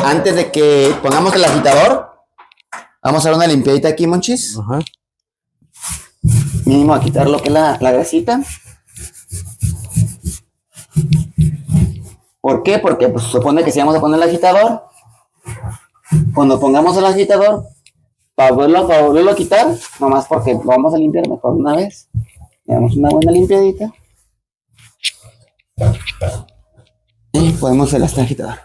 Antes de que pongamos el agitador, vamos a dar una limpiadita aquí, Monchis. Ajá. Mínimo a quitar lo que es la grasita. ¿Por qué? Porque pues, supone que si vamos a poner el agitador, cuando pongamos el agitador, para volverlo a quitar, nomás porque lo vamos a limpiar mejor una vez. Le damos una buena limpiadita. Y podemos hacer este agitador.